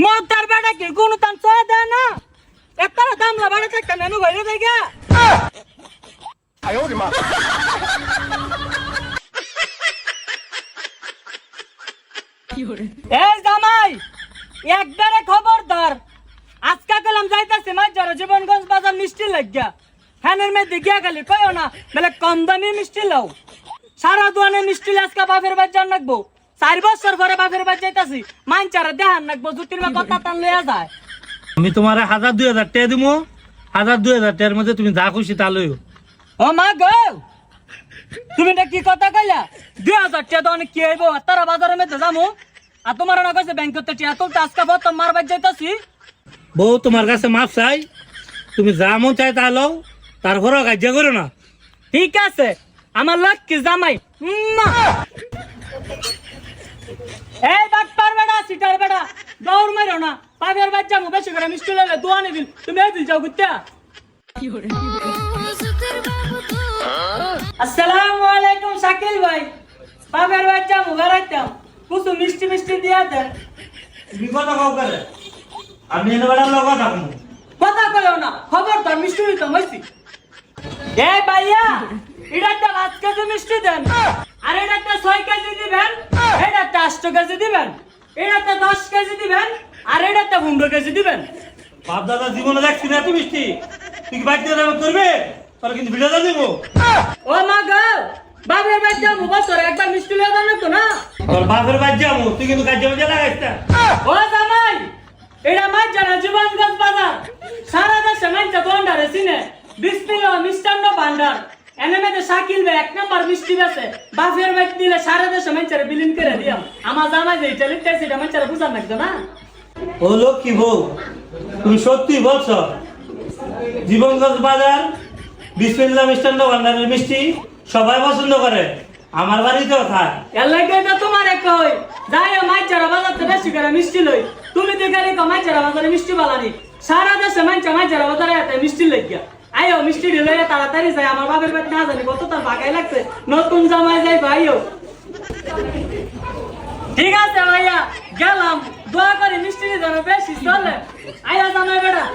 মোটার বেটা কি কোন তান ছয় দেয় না একটা দামলা বেড়া থাকতে নেনু বাইরে দেখা এই জামাই একবারে খবরদার আজকা কলম যাইতাছে মাঝারে জীবনগঞ্জ বাজার মিষ্টি লাগিয়া ফ্যানের মধ্যে গিয়া গেলে কইও না বলে কম দামি মিষ্টি লাও সারা দোয়ানে মিষ্টি আজকা বাপের বাজার নাকবো 4 বছর পরে বাপের বাজার যাইতাছি মানচারে দেহান নাকবো জুতির মে কথা টান লইয়া যায় আমি তোমারে 1000-2000 টাকা দিমু 1000-2000 টাকার মধ্যে তুমি যা খুশি তা লইও ও মা গো তুমি এটা কি কথা কইলা 2000 টাকা তো অনেক কি হইব তারা বাজারের মধ্যে যামু আর তোমার না কইছে ব্যাংক করতে টিয়া তুলতে আজকা বত মারবার যাইতাছি বউ তোমার কাছে মাপ চাই তুমি যা মন চাই তা লও তারপর কাজ করো না ঠিক আছে আমার লক্ষ্মী জামাই এই ডাক্তার বেড়া সিটার বেড়া দৌড় মারো না পাগের বাচ্চা মু বেশি করে মিষ্টি লালে দোয়া নিবিল তুমি এই দিল যাও গুত্তা আসসালামু আলাইকুম শাকিল ভাই পাগের বাচ্চা মু ঘরাইতাম কুসু মিষ্টি মিষ্টি দিয়া দেন তুমি কথা কও করে আমি এনে বড় লোক কথা কমু কথা কইও না খবরদার মিষ্টি হইতো মইছি এ ভাইয়া এটা একটা 5 কেজি মিষ্টি দেন আর এটা একটা 6 কেজি দিবেন এটা একটা 8 কেজি দিবেন এটা একটা 10 কেজি দিবেন আর এটা একটা 15 কেজি দিবেন বাপ দাদা জীবনে দেখছি না তুমি মিষ্টি তুই বাইতে দাম করবে তোর কিন্তু ভিডিও দা দেবো ও মা গো বাবার বাচ্চা বছরে একবার মিষ্টি লয়ে দাও না তো না তোর বাপের বাদ যাবো তুই কিন্তু কাজ জমে লাগাইছ না ও জামাই এটা মাছ জানা জীবনগঞ্জ বাজার সারা দেশে মানছে বন্ডারে চিনে বিসমিল্লাহ মিষ্টান্ন ভান্ডার এনে মেতে শাকিল ভাই 1 নাম্বার মিষ্টি বেছে বাপের বাচ্চা দিলে সারা দেশে মানছে বিলিন করে দিয়াম আমার জামাই যে ইটালি টেসি এটা মানছে বুঝান লাগতো না ও লক্ষ্মী বউ তুমি সত্যি বলছো জীবনগঞ্জ বাজার বিসমিল্লাহ মিষ্টান্ন ভান্ডারের মিষ্টি সবাই পছন্দ করে আমার বাড়িতেও খায় এর লাগে তো তোমারে কই যাইও মাইচারা বাজারতে বেশি করে মিষ্টি লই তুমি দেখারে কো মাইচারা বাজারে মিষ্টি বালানি সারা দেশে মাইচারা বাজারে এত মিষ্টি লাগিয়া আইও মিষ্টি লইয়া তাড়াতাড়ি যাই আমার বাপের বাড়ি না জানি কত তার বাগাই লাগছে নতুন জামাই যাই ভাইও ঠিক আছে ভাইয়া গেলাম দোয়া করি মিষ্টি যেন বেশি চলে আইয়া জামাই বেটা